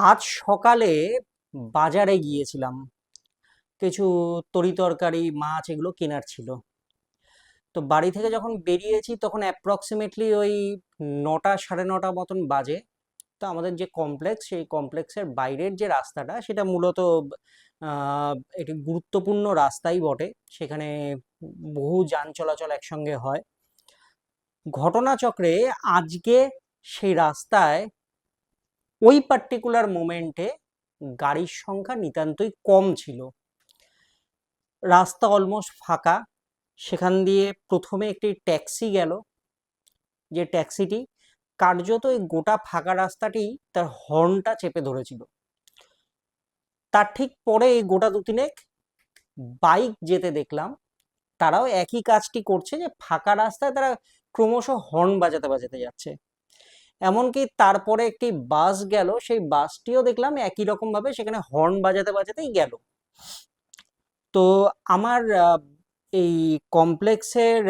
আজ সকালে বাজারে গিয়েছিলাম, কিছু তরিতরকারি মাছ এগুলো কেনার ছিল। তো বাড়ি থেকে যখন বেরিয়েছি তখন অ্যাপ্রক্সিমেটলি ওই 9টা সাড়ে 9টা মতন বাজে। তো আমাদের যে কমপ্লেক্স, সেই কমপ্লেক্সের বাইরের যে রাস্তাটা সেটা মূলত একটি গুরুত্বপূর্ণ রাস্তাই বটে। সেখানে বহু যান চলাচল একসঙ্গে হয়। ঘটনাচক্রে আজকে সেই রাস্তায় ওই পার্টিকুলার মোমেন্টে গাড়ির সংখ্যা নিতান্তই কম ছিল। রাস্তা অলমোস্ট ফাঁকা। সেখান দিয়ে প্রথমে একটি ট্যাক্সি গেল, যে ট্যাক্সিটি কার্যত এই গোটা ফাঁকা রাস্তাটি তার হর্নটা চেপে ধরেছিল। তার ঠিক পরে এই গোটা দুতিনেক বাইক যেতে দেখলাম, তারাও একই কাজটি করছে, যে ফাঁকা রাস্তায় তারা ক্রমশ হর্ন বাজাতে বাজাতে যাচ্ছে। এমনকি তারপরে একটি বাস গেল, সেই বাসটিও দেখলাম একই রকম ভাবে সেখানে হর্ন বাজাতে বাজাতেই গেল। তো আমার এই কমপ্লেক্সের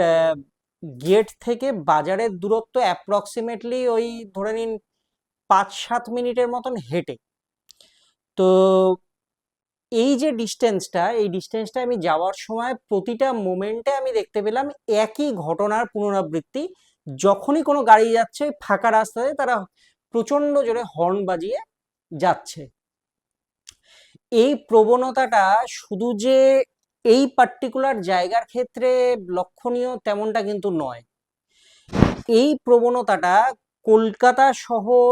গেট থেকে বাজারের দূরত্ব অ্যাপ্রক্সিমেটলি ওই ধরে নিন 5-7 মিনিটের মতন হেঁটে। তো এই যে ডিস্টেন্সটা, এই ডিস্টেন্সটা আমি যাওয়ার সময় প্রতিটা মোমেন্টে আমি দেখতে পেলাম একই ঘটনার পুনরাবৃত্তি। যখনই কোনো গাড়ি যাচ্ছে ওই ফাঁকা রাস্তায় তারা প্রচন্ড জোরে হর্ন বাজিয়ে যাচ্ছে। এই প্রবণতাটা শুধু যে এই পার্টিকুলার জায়গার ক্ষেত্রে লক্ষণীয় তেমনটা কিন্তু নয়। এই প্রবণতাটা কলকাতা শহর,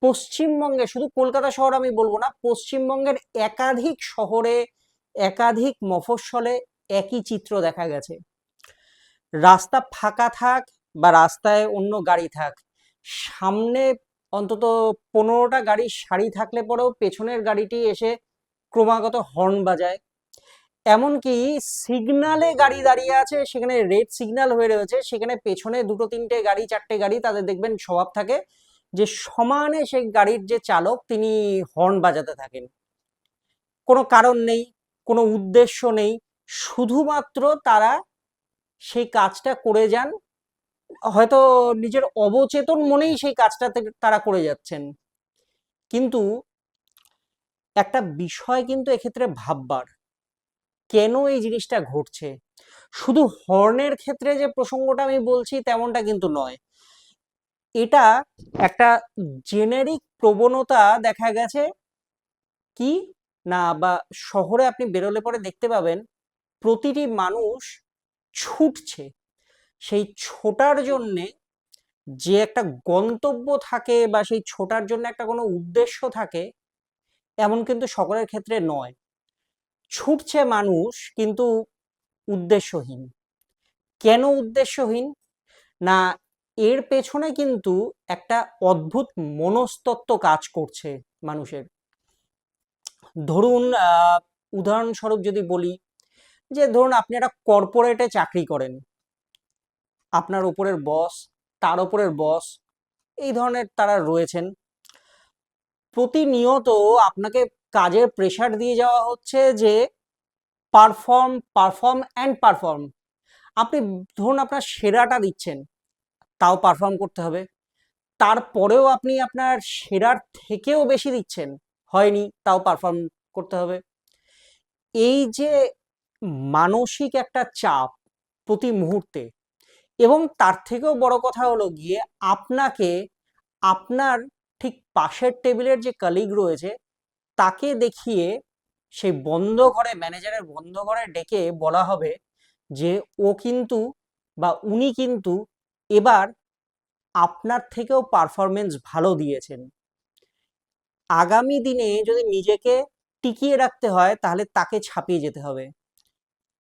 পশ্চিমবঙ্গে, শুধু কলকাতা শহর আমি বলবো না, পশ্চিমবঙ্গের একাধিক শহরে, একাধিক মফস্বলে একই চিত্র দেখা গেছে। রাস্তা ফাঁকা থাক বা রাস্তায় অন্য গাড়ি থাক, সামনে অন্তত 15টা গাড়ির সারি থাকলে পরেও পেছনের গাড়িটি এসে ক্রমাগত হর্ন বাজায়। এমনকি সিগনালে গাড়ি দাঁড়িয়ে আছে, সেখানে রেড সিগন্যাল হয়ে রয়েছে, সেখানে পেছনে 2-3টে গাড়ি 4টে গাড়ি, তাদের দেখবেন স্বভাব থাকে যে সমানে সেই গাড়ির যে চালক তিনি হর্ন বাজাতে থাকেন। কোনো কারণ নেই, কোনো উদ্দেশ্য নেই, শুধুমাত্র তারা সেই কাজটা করে যান, হয়তো নিজের অবচেতন মনেই সেই কাজটা তারা করে যাচ্ছেন। কিন্তু একটা বিষয় কিন্তু এক্ষেত্রে ভাববার, কেন এই জিনিসটা ঘটছে। শুধু হর্নের ক্ষেত্রে যে প্রসঙ্গটা আমি বলছি তেমনটা কিন্তু নয়। এটা একটা জেনেরিক প্রবণতা দেখা গেছে কি না, বা শহরে আপনি বেরোলে পরে দেখতে পাবেন প্রতিটি মানুষ ছুটছে। সেই ছোটার জন্যে যে একটা গন্তব্য থাকে বা সেই ছোটার জন্য একটা কোনো উদ্দেশ্য থাকে, এমন কিন্তু সকলের ক্ষেত্রে নয়। ছুটছে মানুষ কিন্তু উদ্দেশ্যহীন। কেন উদ্দেশ্যহীন? না, এর পেছনে কিন্তু একটা অদ্ভুত মনস্তত্ত্ব কাজ করছে মানুষের। ধরুন উদাহরণস্বরূপ যদি বলি, যে ধরুন আপনি একটা কর্পোরেটে চাকরি করেন, আপনার উপরের বস, তার উপরের বস, এই ধরনের তারা রয়েছেন। প্রতিনিয়ত আপনাকে কাজের প্রেশার দিয়ে যাওয়া হচ্ছে যে পারফর্ম পারফর্ম অ্যান্ড পারফর্ম। আপনি ধরুন আপনার সেরাটা দিচ্ছেন, তাও পারফর্ম করতে হবে। তারপরেও আপনি আপনার সেরার থেকেও বেশি দিচ্ছেন, হয়নি, তাও পারফর্ম করতে হবে। এই যে মানসিক একটা চাপ প্রতি মুহূর্তে, এবং তার থেকেও বড় কথা হলো গিয়ে আপনাকে আপনার ঠিক পাশের টেবিলের যে কলিগ রয়েছে তাকে দেখিয়ে সেই বন্ধ ঘরে, ম্যানেজারের বন্ধ ঘরে ডেকে বলা হবে যে ও কিন্তু বা উনি কিন্তু এবার আপনার থেকেও পারফরমেন্স ভালো দিয়েছেন। আগামী দিনে যদি নিজেকে টিকিয়ে রাখতে হয় তাহলে তাকে ছাপিয়ে যেতে হবে।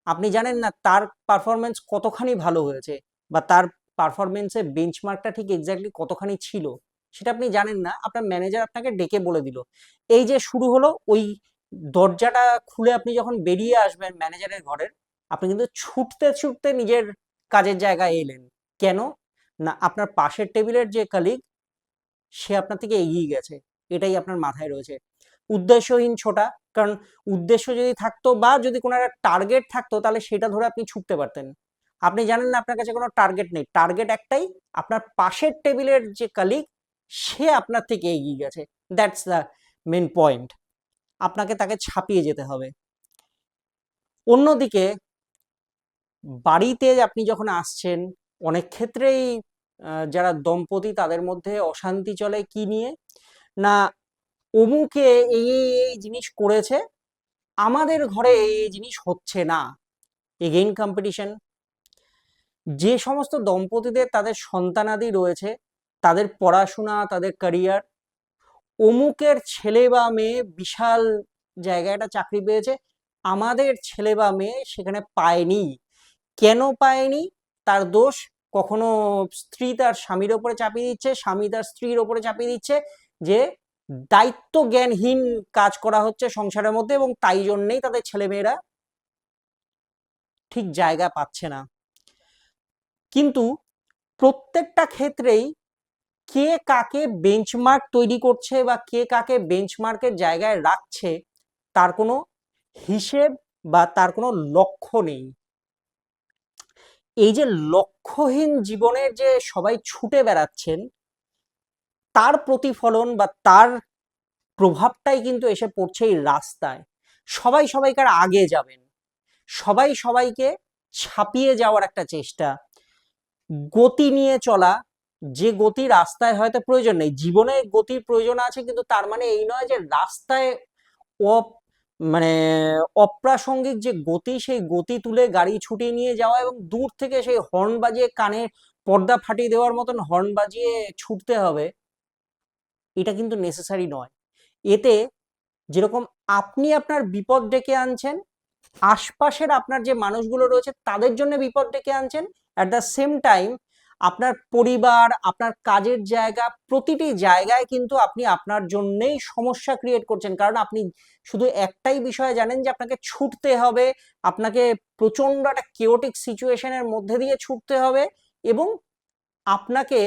আপনি জানেন না তার পারফরমেন্স কতখানি ভালো হয়েছে, বা তার পারফরমেন্সের বেঞ্চমার্কটা ঠিক এক্স্যাক্টলি কতখানি ছিল, সেটা আপনি জানেন না। আপনার ম্যানেজার আপনাকে ডেকে বলে দিল। এই যে শুরু হলো, ওই দরজাটা খুলে আপনি যখন বেরিয়ে আসবেন ম্যানেজারের ঘরের, আপনি কিন্তু ছুটতে ছুটতে নিজের কাজের জায়গায় এলেন। কেন? না, আপনার পাশের টেবিলের যে কলিগ সে আপনার থেকে এগিয়ে গেছে, এটাই আপনার মাথায় রয়েছে। উদ্দেশ্যহীন ছোটা, কারণ উদ্দেশ্য যদি থাকতো বা যদি কোনো একটা টার্গেট থাকতো তাহলে সেটা ধরে আপনি ছুটতে পারতেন। আপনি জানেন না আপনার কাছে কোনো টার্গেট নেই, টার্গেট একটাই, আপনার পাশের টেবিলের যে কলিগ সে আপনার থেকে এগিয়ে গেছে, দ্যাটস দ্য মেন পয়েন্ট। আপনাকে তাকে ছাপিয়ে যেতে হবে। অন্যদিকে বাড়িতে আপনি যখন আসছেন, অনেক ক্ষেত্রেই যারা দম্পতি তাদের মধ্যে অশান্তি চলে কি নিয়ে, না অমুকে এই এই জিনিস করেছে, আমাদের ঘরে এই জিনিস হচ্ছে না। Again competition. যে সমস্ত দম্পতিদের তাদের সন্তানাদি রয়েছে, তাদের পড়াশোনা, তাদের ক্যারিয়ার, অমুকের ছেলে বা মেয়ে বিশাল জায়গায় একটা চাকরি পেয়েছে, আমাদের ছেলে বা মেয়ে সেখানে পায়নি। কেন পায়নি? তার দোষ। কখনো স্ত্রী তার স্বামীর ওপরে চাপিয়ে দিচ্ছে, স্বামী তার স্ত্রীর ওপরে চাপিয়ে দিচ্ছে যে দায়িত্ব জ্ঞানহীন কাজ করা হচ্ছে সংসারের মধ্যে, এবং তাই জন্যেই তাদের ছেলেমেয়েরা ঠিক জায়গা পাচ্ছে না। কিন্তু প্রত্যেকটা ক্ষেত্রেই কে কাকে বেঞ্চমার্ক তৈরি করছে বা কে কাকে বেঞ্চমার্কের জায়গায় রাখছে তার কোনো হিসেব বা তার কোনো লক্ষ্য নেই। এই যে লক্ষ্যহীন জীবনের যে সবাই ছুটে বেড়াচ্ছেন, তার প্রতিফলন বা তার প্রভাবটাই কিন্তু এসে পড়ছে এই রাস্তায়। সবাই সবাইকার আগে যাবেন, সবাই সবাইকে ছাপিয়ে যাওয়ার একটা চেষ্টা, গতি নিয়ে চলা, যে গতি রাস্তায় হয়তো প্রয়োজন নেই। জীবনে গতির প্রয়োজন আছে, কিন্তু তার মানে এই নয় যে রাস্তায় মানে অপ্রাসঙ্গিক যে গতি, সেই গতি তুলে গাড়ি ছুটিয়ে নিয়ে যাওয়া এবং দূর থেকে সেই হর্ন বাজিয়ে কানে পর্দা ফাটিয়ে দেওয়ার মতন হর্ন বাজিয়ে ছুটতে হবে, এটা কিন্তু নেসেসারি নয়। এতে যেরকম আপনি আপনার বিপদ ডেকে আনছেন, আশপাশের আপনার যে মানুষগুলো রয়েছে তাদের জন্য বিপদ ডেকে আনছেন, অ্যাট দ্য সেম টাইম আপনার পরিবার, আপনার কাজের জায়গা, প্রতিটি জায়গায় কিন্তু আপনি আপনার জন্যেই সমস্যা ক্রিয়েট করছেন। কারণ আপনি শুধু একটাই বিষয় জানেন যে আপনাকে ছুটতে হবে, আপনাকে প্রচন্ড একটা কেওটিক সিচুয়েশনের মধ্যে দিয়ে ছুটতে হবে, এবং আপনাকে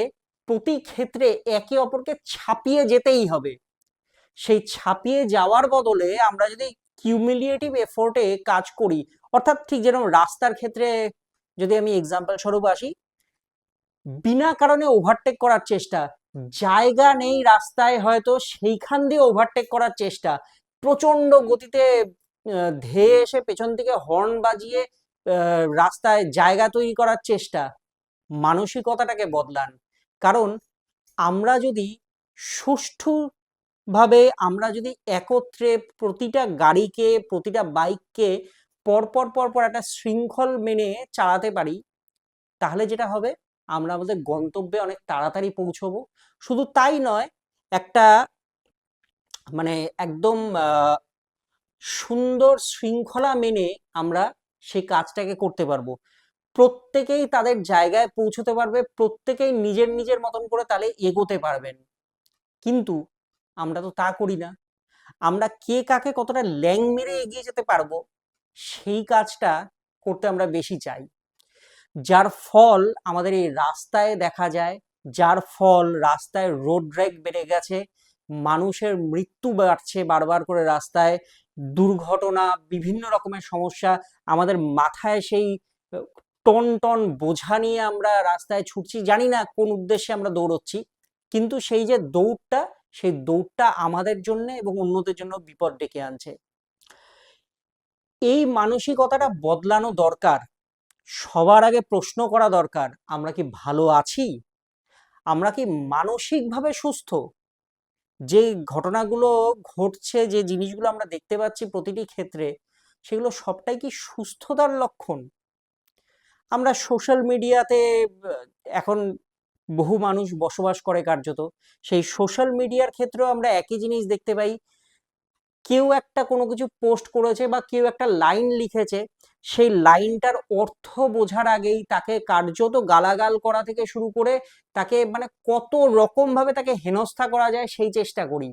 প্রতি ক্ষেত্রে একে অপরকে ছাপিয়ে যেতেই হবে। সেই ছাপিয়ে যাওয়ার বদলে আমরা যদি কিউমুলেটিভ এফোর্টে কাজ করি, অর্থাৎ ঠিক যেরকম রাস্তার ক্ষেত্রে যদি আমি এক্সাম্পল স্বরূপ আসি, বিনা কারণে ওভারটেক করার চেষ্টা, জায়গা নেই রাস্তায় হয়তো সেইখান দিয়ে ওভারটেক করার চেষ্টা, প্রচন্ড গতিতে ধেয়ে এসে পেছন থেকে হর্ন বাজিয়ে রাস্তায় জায়গা তৈরি করার চেষ্টা। মানসিকতাটাকে বদলান। কারণ আমরা যদি সুষ্ঠুভাবে, আমরা যদি একত্রে প্রতিটা গাড়িকে, প্রতিটা বাইককে পরপর পরপর একটা শৃঙ্খল মেনে চালাতে পারি, তাহলে যেটা হবে, আমরা আমাদের গন্তব্যে অনেক তাড়াতাড়ি পৌঁছবো। শুধু তাই নয়, একটা মানে একদম সুন্দর শৃঙ্খলা মেনে আমরা সেই কাজটাকে করতে পারবো। প্রত্যেকেই তাদের জায়গায় পৌঁছতে পারবে, প্রত্যেকেই নিজের নিজের মতন করে তাহলে এগোতে পারবেন। কিন্তু আমরা তো তা করি না। আমরা কে কাকে কতটা ল্যাং মেরে এগিয়ে যেতে পারবো সেই কাজটা করতে আমরা বেশি চাই, যার ফল আমাদের এই রাস্তায় দেখা যায়, যার ফল রাস্তায় রোড র্যাগ বেড়ে গেছে, মানুষের মৃত্যু বাড়ছে বারবার করে রাস্তায়, দুর্ঘটনা, বিভিন্ন রকমের সমস্যা। আমাদের মাথায় সেই টন টন বোঝা নিয়ে আমরা রাস্তায় ছুটছি, জানি না কোন উদ্দেশ্যে আমরা দৌড়চ্ছি, কিন্তু সেই যে দৌড়টা, সেই দৌড়টা আমাদের জন্য এবং অন্যদের জন্য বিপদ ডেকে আনছে। এই মানসিকতাটা বদলানো দরকার। সবার আগে প্রশ্ন করা দরকার, আমরা কি ভালো আছি? আমরা কি মানসিকভাবে সুস্থ? যে ঘটনাগুলো ঘটছে, যে জিনিসগুলো আমরা দেখতে পাচ্ছি প্রতিটি ক্ষেত্রে, সেগুলো সবটাই কি সুস্থতার লক্ষণ? আমরা সোশ্যাল মিডিয়াতে এখন বহু মানুষ বসবাস করে কার্যত, সেই সোশ্যাল মিডিয়ার ক্ষেত্রেও আমরা একই জিনিস দেখতে পাই। কেউ একটা কোনো কিছু পোস্ট করেছে বা কেউ একটা লাইন লিখেছে, সেই লাইনটার অর্থ বোঝার আগেই তাকে কার্যত গালাগাল করা থেকে শুরু করে তাকে মানে কত রকম ভাবে তাকে হেনস্থা করা যায় সেই চেষ্টা করি।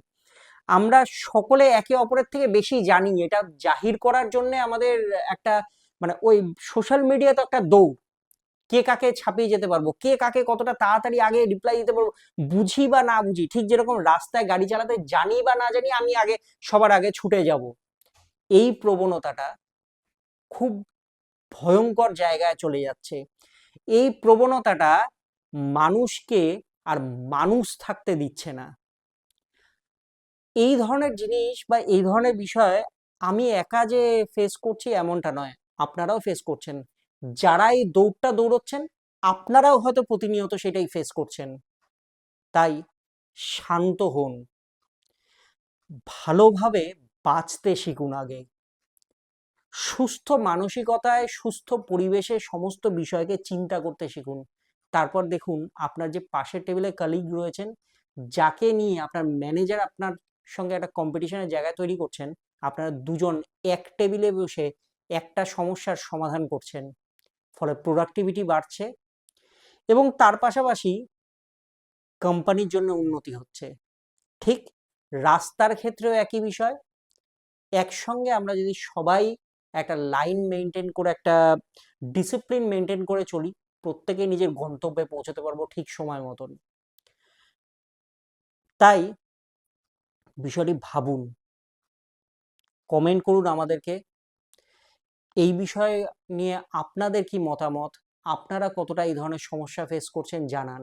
আমরা সকলে একে অপরের থেকে বেশি জানি, এটা জাহির করার জন্য আমাদের একটা মানে ওই সোশ্যাল মিডিয়া তো একটা দৌড়, কে কাকে ছাপিয়ে যেতে পারবো, কে কাকে কতটা তাড়াতাড়ি আগে রিপ্লাই দিতে পারবো, বুঝি বা না বুঝি, ঠিক যেরকম রাস্তায় গাড়ি চালাতে জানি বা না জানি আমি আগে সবার আগে ছুটে যাব। এই প্রবণতাটা খুব ভয়ঙ্কর জায়গায় চলে যাচ্ছে। এই প্রবণতাটা মানুষকে আর মানুষ থাকতে দিচ্ছে না। এই ধরনের জিনিস বা এই ধরনের বিষয় আমি একা যে ফেস করছি এমনটা নয়, আপনারাও ফেস করছেন। যারা এই দৌড়টা দৌড়চ্ছেন আপনারাও হয়তো প্রতিনিয়ত সেটাই ফেস করছেন। তাই শান্ত হন, ভালোভাবে বাঁচতে শিখুন আগে, সুস্থ মানসিকতায় সুস্থ পরিবেশে সমস্ত বিষয়কে চিন্তা করতে শিখুন। তারপর দেখুন আপনার যে পাশের টেবিলে কলিগ রয়েছেন, যাকে নিয়ে আপনার ম্যানেজার আপনার সঙ্গে একটা কম্পিটিশনের জায়গা তৈরি করছেন, আপনারা দুজন এক টেবিলে বসে একটা সমস্যার সমাধান করছেন, ফলে প্রোডাক্টিভিটি বাড়ছে এবং তার পাশাপাশি কোম্পানির জন্য উন্নতি হচ্ছে। ঠিক রাস্তার ক্ষেত্রেও একই বিষয়। একসঙ্গে আমরা যদি সবাই একটা লাইন মেনটেন করে, একটা ডিসিপ্লিন মেনটেন করে চলি, প্রত্যেকে নিজের গন্তব্যে পৌঁছতে পারবো ঠিক সময় মতন। তাই বিষয়টি ভাবুন, কমেন্ট করুন আমাদেরকে এই বিষয়ে নিয়ে আপনাদের কি মতামত, আপনারা কতটা এই ধরনের সমস্যা ফেস করছেন জানান।